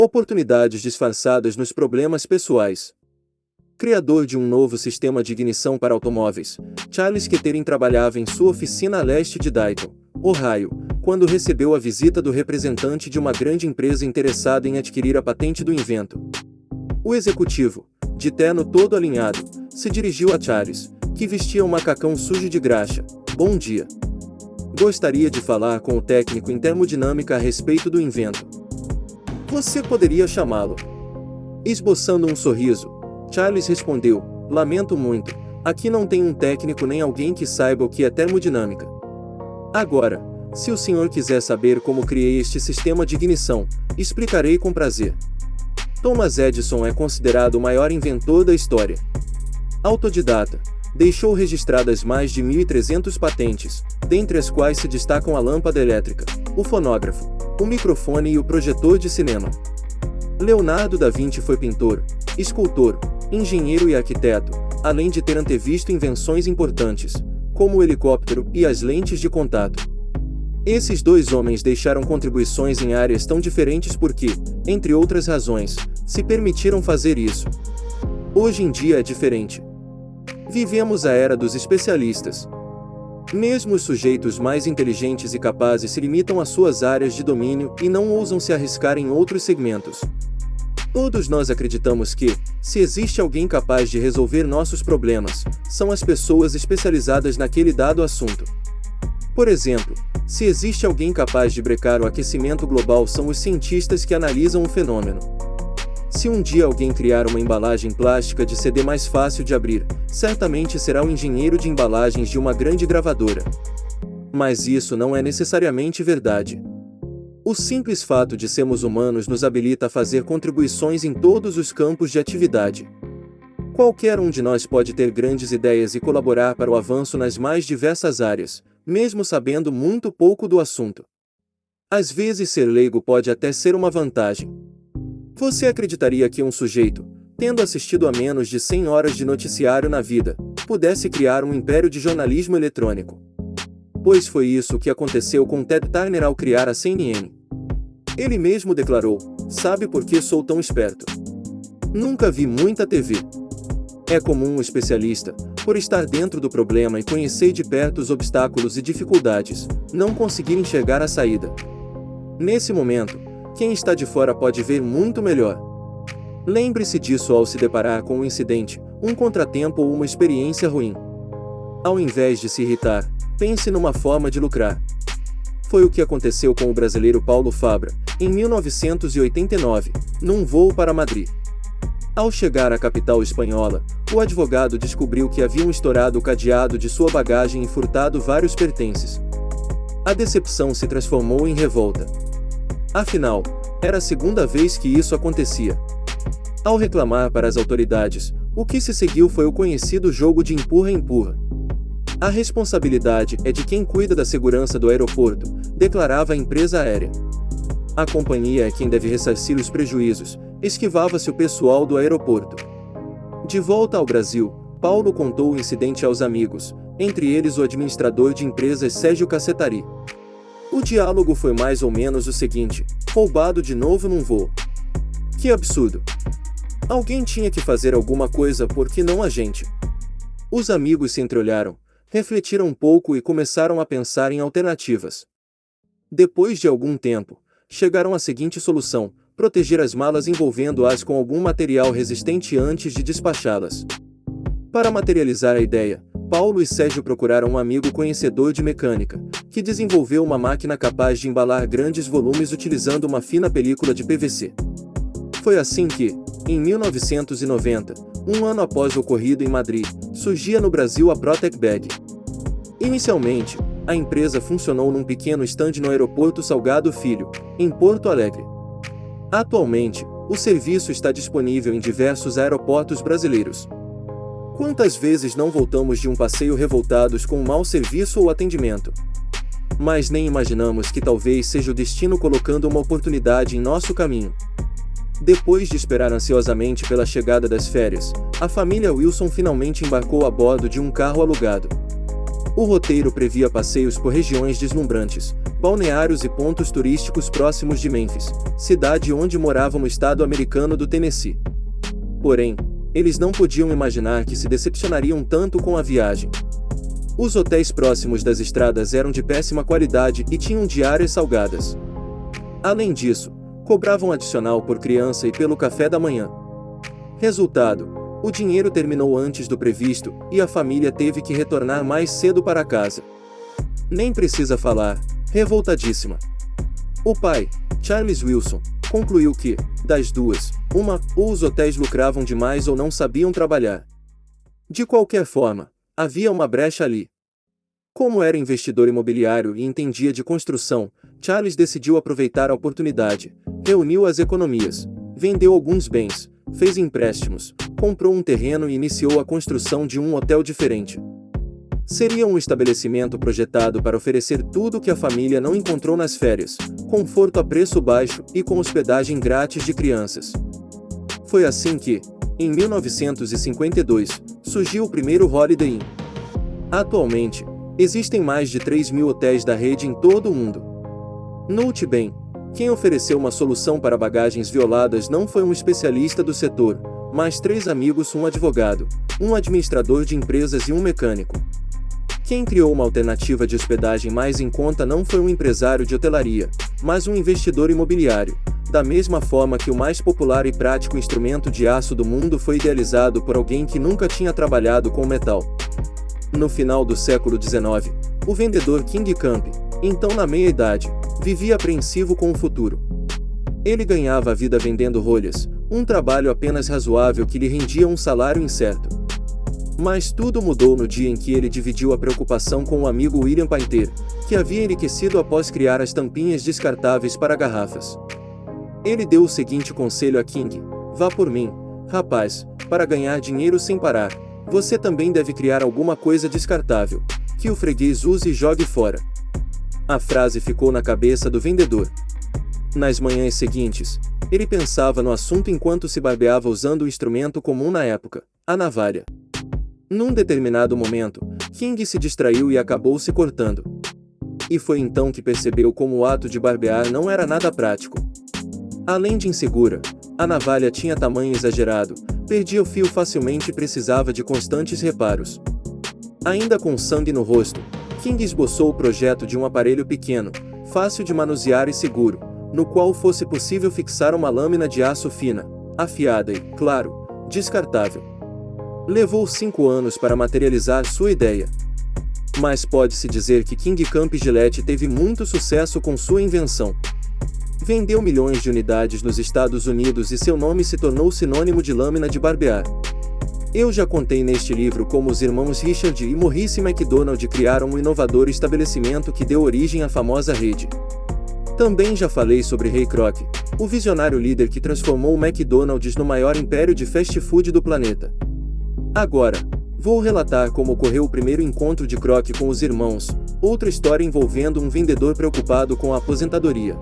Oportunidades disfarçadas nos problemas pessoais. Criador de um novo sistema de ignição para automóveis, Charles Kettering trabalhava em sua oficina a leste de Dayton, Ohio, quando recebeu a visita do representante de uma grande empresa interessada em adquirir a patente do invento. O executivo, de terno todo alinhado, se dirigiu a Charles, que vestia um macacão sujo de graxa. Bom dia. Gostaria de falar com o técnico em termodinâmica a respeito do invento. Você poderia chamá-lo? Esboçando um sorriso, Charles respondeu: lamento muito, aqui não tem um técnico nem alguém que saiba o que é termodinâmica. Agora, se o senhor quiser saber como criei este sistema de ignição, explicarei com prazer. Thomas Edison é considerado o maior inventor da história. Autodidata, deixou registradas mais de 1.300 patentes, dentre as quais se destacam a lâmpada elétrica, o fonógrafo, o microfone e o projetor de cinema. Leonardo da Vinci foi pintor, escultor, engenheiro e arquiteto, além de ter antevisto invenções importantes, como o helicóptero e as lentes de contato. Esses dois homens deixaram contribuições em áreas tão diferentes porque, entre outras razões, se permitiram fazer isso. Hoje em dia é diferente. Vivemos a era dos especialistas. Mesmo os sujeitos mais inteligentes e capazes se limitam às suas áreas de domínio e não ousam se arriscar em outros segmentos. Todos nós acreditamos que, se existe alguém capaz de resolver nossos problemas, são as pessoas especializadas naquele dado assunto. Por exemplo, se existe alguém capaz de brecar o aquecimento global, são os cientistas que analisam o fenômeno. Se um dia alguém criar uma embalagem plástica de CD mais fácil de abrir, certamente será o engenheiro de embalagens de uma grande gravadora. Mas isso não é necessariamente verdade. O simples fato de sermos humanos nos habilita a fazer contribuições em todos os campos de atividade. Qualquer um de nós pode ter grandes ideias e colaborar para o avanço nas mais diversas áreas, mesmo sabendo muito pouco do assunto. Às vezes ser leigo pode até ser uma vantagem. Você acreditaria que um sujeito, tendo assistido a menos de 100 horas de noticiário na vida, pudesse criar um império de jornalismo eletrônico? Pois foi isso que aconteceu com Ted Turner ao criar a CNN. Ele mesmo declarou: sabe por que sou tão esperto? Nunca vi muita TV. É comum um especialista, por estar dentro do problema e conhecer de perto os obstáculos e dificuldades, não conseguir enxergar a saída. Nesse momento, quem está de fora pode ver muito melhor. Lembre-se disso ao se deparar com um incidente, um contratempo ou uma experiência ruim. Ao invés de se irritar, pense numa forma de lucrar. Foi o que aconteceu com o brasileiro Paulo Fabra, em 1989, num voo para Madrid. Ao chegar à capital espanhola, o advogado descobriu que haviam estourado o cadeado de sua bagagem e furtado vários pertences. A decepção se transformou em revolta. Afinal, era a segunda vez que isso acontecia. Ao reclamar para as autoridades, o que se seguiu foi o conhecido jogo de empurra-empurra. A responsabilidade é de quem cuida da segurança do aeroporto, declarava a empresa aérea. A companhia é quem deve ressarcir os prejuízos, esquivava-se o pessoal do aeroporto. De volta ao Brasil, Paulo contou o incidente aos amigos, entre eles o administrador de empresas Sérgio Cacetari. O diálogo foi mais ou menos o seguinte: roubado de novo num voo. Que absurdo! Alguém tinha que fazer alguma coisa, por que não a gente? Os amigos se entreolharam, refletiram um pouco e começaram a pensar em alternativas. Depois de algum tempo, chegaram à seguinte solução: proteger as malas envolvendo-as com algum material resistente antes de despachá-las. Para materializar a ideia, Paulo e Sérgio procuraram um amigo conhecedor de mecânica, que desenvolveu uma máquina capaz de embalar grandes volumes utilizando uma fina película de PVC. Foi assim que, em 1990, um ano após o ocorrido em Madrid, surgia no Brasil a Protec Bag. Inicialmente, a empresa funcionou num pequeno estande no aeroporto Salgado Filho, em Porto Alegre. Atualmente, o serviço está disponível em diversos aeroportos brasileiros. Quantas vezes não voltamos de um passeio revoltados com um mau serviço ou atendimento? Mas nem imaginamos que talvez seja o destino colocando uma oportunidade em nosso caminho. Depois de esperar ansiosamente pela chegada das férias, a família Wilson finalmente embarcou a bordo de um carro alugado. O roteiro previa passeios por regiões deslumbrantes, balneários e pontos turísticos próximos de Memphis, cidade onde morava no estado americano do Tennessee. Porém, eles não podiam imaginar que se decepcionariam tanto com a viagem. Os hotéis próximos das estradas eram de péssima qualidade e tinham diárias salgadas. Além disso, cobravam adicional por criança e pelo café da manhã. Resultado, o dinheiro terminou antes do previsto e a família teve que retornar mais cedo para casa. Nem precisa falar, revoltadíssima. O pai, Charles Wilson, concluiu que, das duas, ou os hotéis lucravam demais ou não sabiam trabalhar. De qualquer forma, havia uma brecha ali. Como era investidor imobiliário e entendia de construção, Charles decidiu aproveitar a oportunidade, reuniu as economias, vendeu alguns bens, fez empréstimos, comprou um terreno e iniciou a construção de um hotel diferente. Seria um estabelecimento projetado para oferecer tudo o que a família não encontrou nas férias, conforto a preço baixo e com hospedagem grátis de crianças. Foi assim que, em 1952, surgiu o primeiro Holiday Inn. Atualmente, existem mais de 3.000 hotéis da rede em todo o mundo. Note bem, quem ofereceu uma solução para bagagens violadas não foi um especialista do setor, mas 3 amigos, um advogado, um administrador de empresas e um mecânico. Quem criou uma alternativa de hospedagem mais em conta não foi um empresário de hotelaria, mas um investidor imobiliário, da mesma forma que o mais popular e prático instrumento de aço do mundo foi idealizado por alguém que nunca tinha trabalhado com metal. No final do século XIX, o vendedor King Camp, então na meia-idade, vivia apreensivo com o futuro. Ele ganhava a vida vendendo rolhas, um trabalho apenas razoável que lhe rendia um salário incerto. Mas tudo mudou no dia em que ele dividiu a preocupação com o amigo William Painter, que havia enriquecido após criar as tampinhas descartáveis para garrafas. Ele deu o seguinte conselho a King: "Vá por mim, rapaz, para ganhar dinheiro sem parar. Você também deve criar alguma coisa descartável, que o freguês use e jogue fora." A frase ficou na cabeça do vendedor. Nas manhãs seguintes, ele pensava no assunto enquanto se barbeava usando o instrumento comum na época, a navalha. Num determinado momento, King se distraiu e acabou se cortando. E foi então que percebeu como o ato de barbear não era nada prático. Além de insegura, a navalha tinha tamanho exagerado, perdia o fio facilmente e precisava de constantes reparos. Ainda com sangue no rosto, King esboçou o projeto de um aparelho pequeno, fácil de manusear e seguro, no qual fosse possível fixar uma lâmina de aço fina, afiada e, claro, descartável. Levou 5 anos para materializar sua ideia. Mas pode-se dizer que King Camp Gillette teve muito sucesso com sua invenção. Vendeu milhões de unidades nos Estados Unidos e seu nome se tornou sinônimo de lâmina de barbear. Eu já contei neste livro como os irmãos Richard e Maurice McDonald criaram um inovador estabelecimento que deu origem à famosa rede. Também já falei sobre Ray Kroc, o visionário líder que transformou o McDonald's no maior império de fast food do planeta. Agora, vou relatar como ocorreu o primeiro encontro de Kroc com os irmãos, outra história envolvendo um vendedor preocupado com a aposentadoria.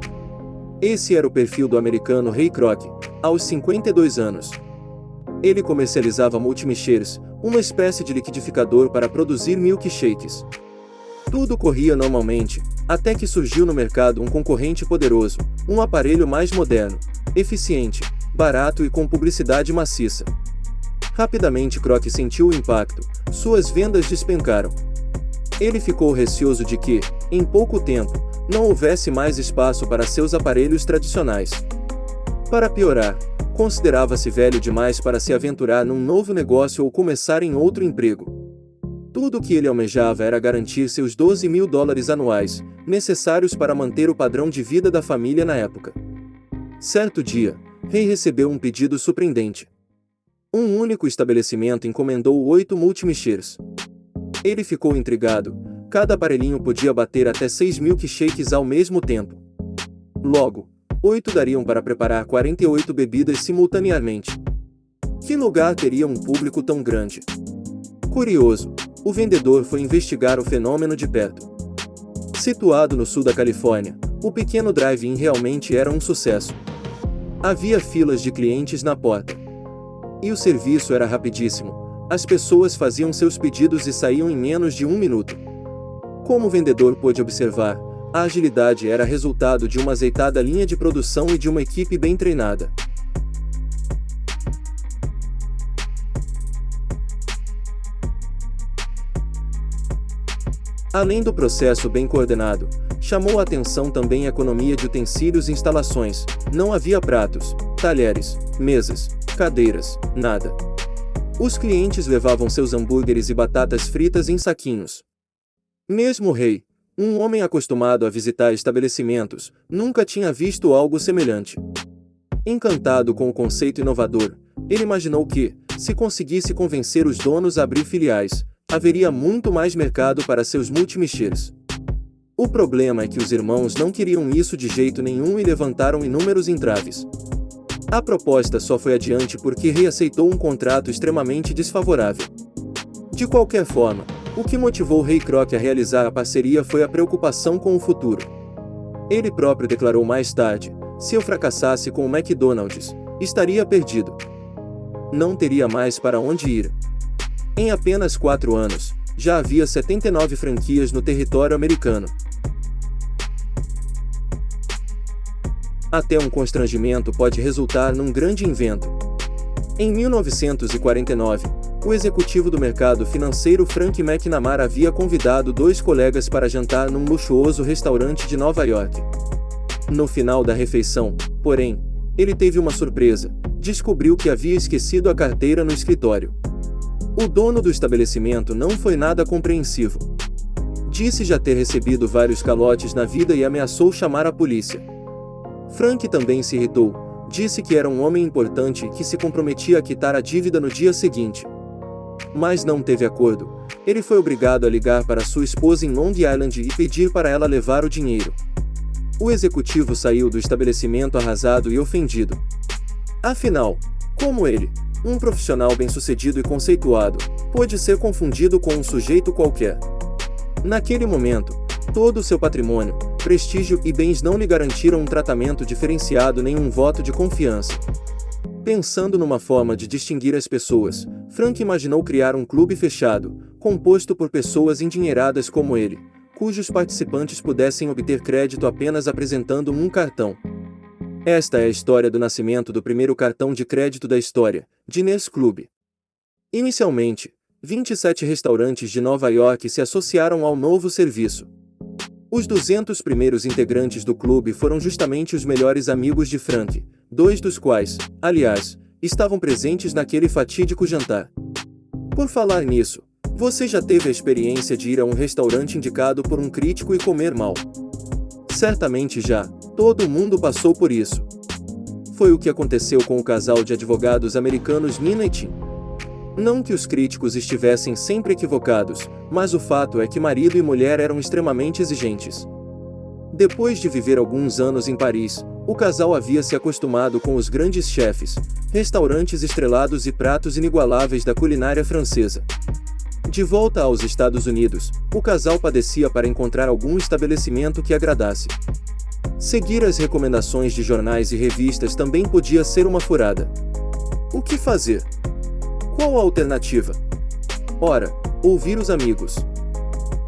Esse era o perfil do americano Ray Kroc, aos 52 anos. Ele comercializava multimixers, uma espécie de liquidificador para produzir milkshakes. Tudo corria normalmente, até que surgiu no mercado um concorrente poderoso, um aparelho mais moderno, eficiente, barato e com publicidade maciça. Rapidamente Kroc sentiu o impacto, suas vendas despencaram. Ele ficou receoso de que, em pouco tempo, não houvesse mais espaço para seus aparelhos tradicionais. Para piorar, considerava-se velho demais para se aventurar num novo negócio ou começar em outro emprego. Tudo o que ele almejava era garantir seus $12.000 anuais, necessários para manter o padrão de vida da família na época. Certo dia, Ray recebeu um pedido surpreendente. Um único estabelecimento encomendou 8 multimixers. Ele ficou intrigado, cada aparelhinho podia bater até 6 milkshakes ao mesmo tempo. Logo, 8 dariam para preparar 48 bebidas simultaneamente. Que lugar teria um público tão grande? Curioso, o vendedor foi investigar o fenômeno de perto. Situado no sul da Califórnia, o pequeno drive-in realmente era um sucesso. Havia filas de clientes na porta. E o serviço era rapidíssimo. As pessoas faziam seus pedidos e saíam em menos de 1 minuto. Como o vendedor pôde observar, A agilidade era resultado de uma azeitada linha de produção e de uma equipe bem treinada. Além do processo bem coordenado, chamou a atenção também a economia de utensílios e instalações. Não havia pratos, talheres, mesas, cadeiras, nada. Os clientes levavam seus hambúrgueres e batatas fritas em saquinhos. Mesmo o rei, um homem acostumado a visitar estabelecimentos, nunca tinha visto algo semelhante. Encantado com o conceito inovador, ele imaginou que, se conseguisse convencer os donos a abrir filiais, haveria muito mais mercado para seus multimichers. O problema é que os irmãos não queriam isso de jeito nenhum e levantaram inúmeros entraves. A proposta só foi adiante porque Rei aceitou um contrato extremamente desfavorável. De qualquer forma, o que motivou Ray Kroc a realizar a parceria foi a preocupação com o futuro. Ele próprio declarou mais tarde: se eu fracassasse com o McDonald's, estaria perdido. Não teria mais para onde ir. Em apenas 4 anos, já havia 79 franquias no território americano. Até um constrangimento pode resultar num grande invento. Em 1949, o executivo do mercado financeiro Frank McNamara havia convidado 2 colegas para jantar num luxuoso restaurante de Nova York. No final da refeição, porém, ele teve uma surpresa: descobriu que havia esquecido a carteira no escritório. O dono do estabelecimento não foi nada compreensivo. Disse já ter recebido vários calotes na vida e ameaçou chamar a polícia. Frank também se irritou, disse que era um homem importante e que se comprometia a quitar a dívida no dia seguinte. Mas não teve acordo. Ele foi obrigado a ligar para sua esposa em Long Island e pedir para ela levar o dinheiro. O executivo saiu do estabelecimento arrasado e ofendido. Afinal, como ele, um profissional bem-sucedido e conceituado, pôde ser confundido com um sujeito qualquer? Naquele momento, todo o seu patrimônio, prestígio e bens não lhe garantiram um tratamento diferenciado nem um voto de confiança. Pensando numa forma de distinguir as pessoas, Frank imaginou criar um clube fechado, composto por pessoas endinheiradas como ele, cujos participantes pudessem obter crédito apenas apresentando um cartão. Esta é a história do nascimento do primeiro cartão de crédito da história, Diners Club. Inicialmente, 27 restaurantes de Nova York se associaram ao novo serviço. Os 200 primeiros integrantes do clube foram justamente os melhores amigos de Frank, 2 dos quais, aliás, estavam presentes naquele fatídico jantar. Por falar nisso, você já teve a experiência de ir a um restaurante indicado por um crítico e comer mal? Certamente já, todo mundo passou por isso. Foi o que aconteceu com o casal de advogados americanos Nina e Tim. Não que os críticos estivessem sempre equivocados, mas o fato é que marido e mulher eram extremamente exigentes. Depois de viver alguns anos em Paris, o casal havia se acostumado com os grandes chefes, restaurantes estrelados e pratos inigualáveis da culinária francesa. De volta aos Estados Unidos, o casal padecia para encontrar algum estabelecimento que agradasse. Seguir as recomendações de jornais e revistas também podia ser uma furada. O que fazer? Qual a alternativa? Ora, ouvir os amigos.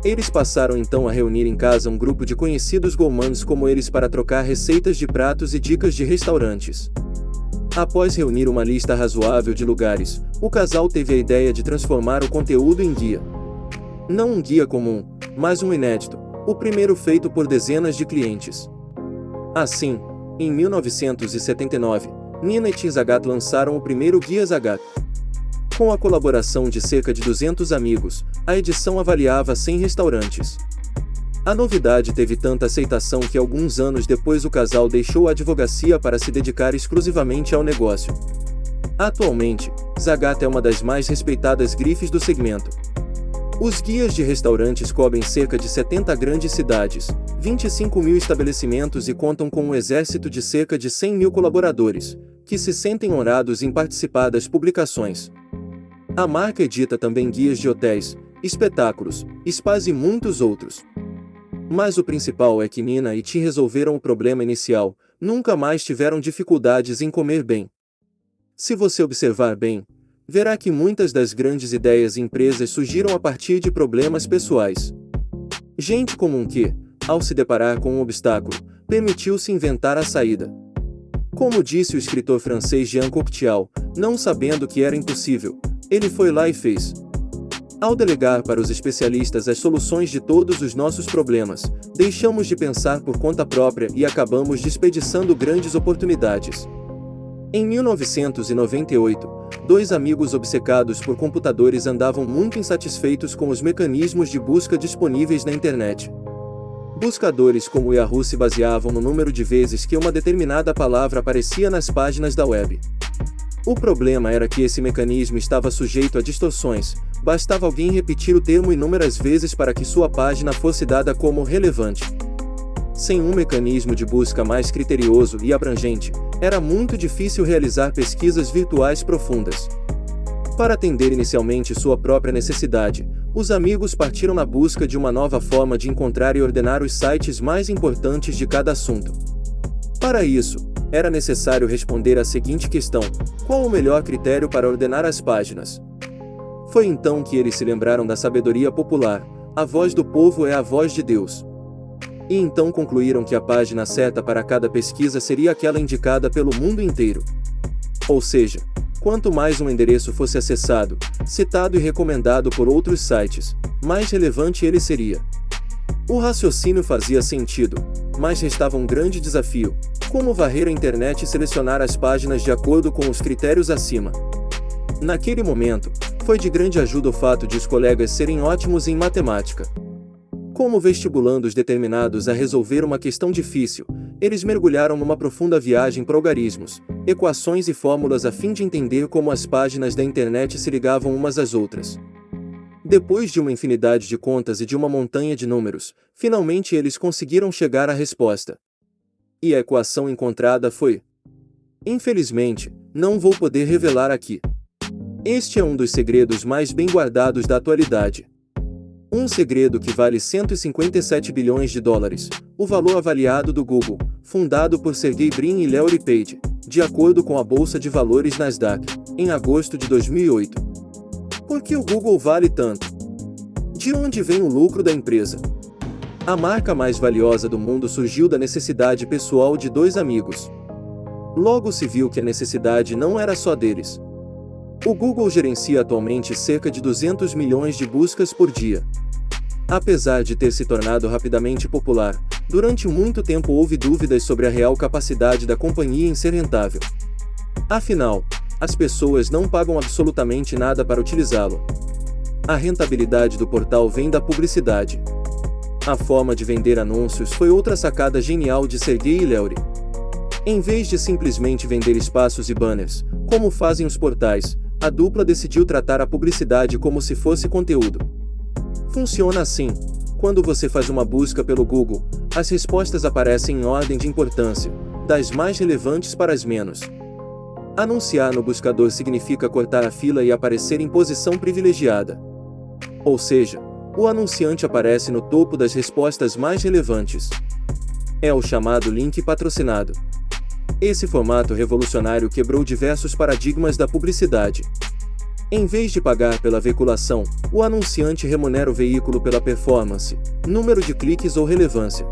Eles passaram então a reunir em casa um grupo de conhecidos gourmands como eles para trocar receitas de pratos e dicas de restaurantes. Após reunir uma lista razoável de lugares, o casal teve a ideia de transformar o conteúdo em guia. Não um guia comum, mas um inédito, o primeiro feito por dezenas de clientes. Assim, em 1979, Nina e Tim Zagat lançaram o primeiro Guia Zagat. Com a colaboração de cerca de 200 amigos, a edição avaliava 100 restaurantes. A novidade teve tanta aceitação que alguns anos depois o casal deixou a advocacia para se dedicar exclusivamente ao negócio. Atualmente, Zagat é uma das mais respeitadas grifes do segmento. Os guias de restaurantes cobrem cerca de 70 grandes cidades, 25 mil estabelecimentos e contam com um exército de cerca de 100 mil colaboradores, que se sentem honrados em participar das publicações. A marca edita também guias de hotéis, espetáculos, spas e muitos outros. Mas o principal é que Nina e Tim resolveram o problema inicial, nunca mais tiveram dificuldades em comer bem. Se você observar bem, verá que muitas das grandes ideias e empresas surgiram a partir de problemas pessoais. Gente comum que, ao se deparar com um obstáculo, permitiu-se inventar a saída. Como disse o escritor francês Jean Cocteau, não sabendo que era impossível, ele foi lá e fez. Ao delegar para os especialistas as soluções de todos os nossos problemas, deixamos de pensar por conta própria e acabamos desperdiçando grandes oportunidades. Em 1998, dois amigos obcecados por computadores andavam muito insatisfeitos com os mecanismos de busca disponíveis na internet. Buscadores como o Yahoo se baseavam no número de vezes que uma determinada palavra aparecia nas páginas da web. O problema era que esse mecanismo estava sujeito a distorções, bastava alguém repetir o termo inúmeras vezes para que sua página fosse dada como relevante. Sem um mecanismo de busca mais criterioso e abrangente, era muito difícil realizar pesquisas virtuais profundas. Para atender inicialmente sua própria necessidade, os amigos partiram na busca de uma nova forma de encontrar e ordenar os sites mais importantes de cada assunto. Para isso, era necessário responder à seguinte questão: qual o melhor critério para ordenar as páginas? Foi então que eles se lembraram da sabedoria popular: a voz do povo é a voz de Deus. E então concluíram que a página certa para cada pesquisa seria aquela indicada pelo mundo inteiro. Ou seja, quanto mais um endereço fosse acessado, citado e recomendado por outros sites, mais relevante ele seria. O raciocínio fazia sentido, mas restava um grande desafio: como varrer a internet e selecionar as páginas de acordo com os critérios acima. Naquele momento, foi de grande ajuda o fato de os colegas serem ótimos em matemática. Como vestibulandos determinados a resolver uma questão difícil, eles mergulharam numa profunda viagem por algarismos, equações e fórmulas a fim de entender como as páginas da internet se ligavam umas às outras. Depois de uma infinidade de contas e de uma montanha de números, finalmente eles conseguiram chegar à resposta. E a equação encontrada foi... Infelizmente, não vou poder revelar aqui. Este é um dos segredos mais bem guardados da atualidade. Um segredo que vale 157 bilhões de dólares, o valor avaliado do Google, fundado por Sergey Brin e Larry Page, de acordo com a Bolsa de Valores Nasdaq, em agosto de 2008. Por que o Google vale tanto? De onde vem o lucro da empresa? A marca mais valiosa do mundo surgiu da necessidade pessoal de dois amigos. Logo se viu que a necessidade não era só deles. O Google gerencia atualmente cerca de 200 milhões de buscas por dia. Apesar de ter se tornado rapidamente popular, durante muito tempo houve dúvidas sobre a real capacidade da companhia em ser rentável. Afinal, as pessoas não pagam absolutamente nada para utilizá-lo. A rentabilidade do portal vem da publicidade. A forma de vender anúncios foi outra sacada genial de Sergey e Larry. Em vez de simplesmente vender espaços e banners, como fazem os portais, a dupla decidiu tratar a publicidade como se fosse conteúdo. Funciona assim: quando você faz uma busca pelo Google, as respostas aparecem em ordem de importância, das mais relevantes para as menos. Anunciar no buscador significa cortar a fila e aparecer em posição privilegiada. Ou seja, o anunciante aparece no topo das respostas mais relevantes. É o chamado link patrocinado. Esse formato revolucionário quebrou diversos paradigmas da publicidade. Em vez de pagar pela veiculação, o anunciante remunera o veículo pela performance, número de cliques ou relevância.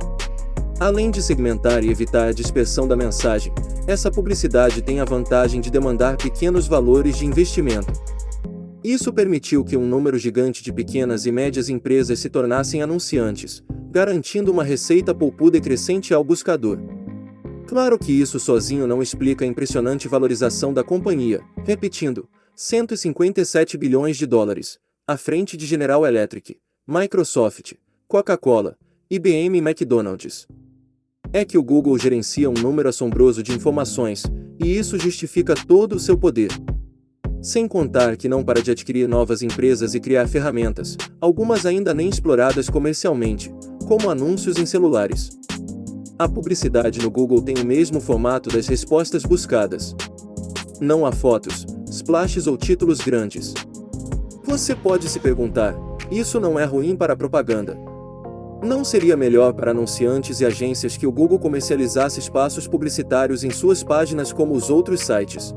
Além de segmentar e evitar a dispersão da mensagem, essa publicidade tem a vantagem de demandar pequenos valores de investimento. Isso permitiu que um número gigante de pequenas e médias empresas se tornassem anunciantes, garantindo uma receita poupuda e crescente ao buscador. Claro que isso sozinho não explica a impressionante valorização da companhia, repetindo, 157 bilhões de dólares, à frente de General Electric, Microsoft, Coca-Cola, IBM e McDonald's. É que o Google gerencia um número assombroso de informações, e isso justifica todo o seu poder. Sem contar que não para de adquirir novas empresas e criar ferramentas, algumas ainda nem exploradas comercialmente, como anúncios em celulares. A publicidade no Google tem o mesmo formato das respostas buscadas. Não há fotos, splashes ou títulos grandes. Você pode se perguntar: isso não é ruim para a propaganda? Não seria melhor para anunciantes e agências que o Google comercializasse espaços publicitários em suas páginas como os outros sites?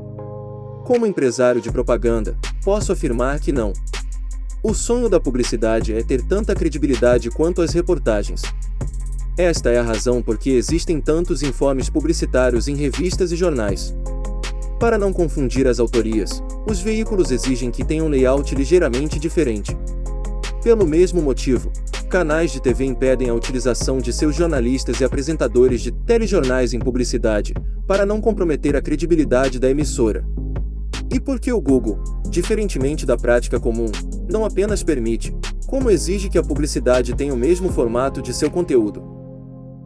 Como empresário de propaganda, posso afirmar que não. O sonho da publicidade é ter tanta credibilidade quanto as reportagens. Esta é a razão por que existem tantos informes publicitários em revistas e jornais. Para não confundir as autorias, os veículos exigem que tenham um layout ligeiramente diferente. Pelo mesmo motivo, canais de TV impedem a utilização de seus jornalistas e apresentadores de telejornais em publicidade, para não comprometer a credibilidade da emissora. E por que o Google, diferentemente da prática comum, não apenas permite, como exige que a publicidade tenha o mesmo formato de seu conteúdo?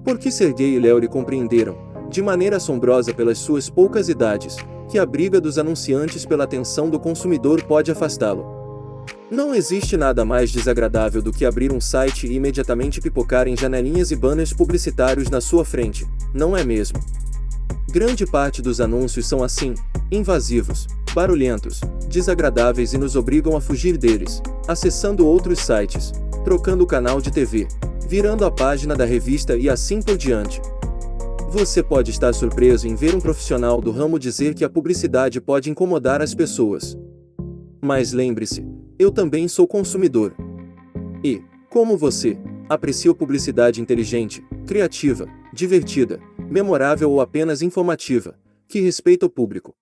Porque Sergey e Larry compreenderam, de maneira assombrosa pelas suas poucas idades, que a briga dos anunciantes pela atenção do consumidor pode afastá-lo. Não existe nada mais desagradável do que abrir um site e imediatamente pipocar em janelinhas e banners publicitários na sua frente, não é mesmo? Grande parte dos anúncios são assim, invasivos, barulhentos, desagradáveis e nos obrigam a fugir deles, acessando outros sites, trocando o canal de TV, virando a página da revista e assim por diante. Você pode estar surpreso em ver um profissional do ramo dizer que a publicidade pode incomodar as pessoas. Mas lembre-se, eu também sou consumidor. E, como você, aprecio publicidade inteligente, criativa, divertida, memorável ou apenas informativa, que respeita o público.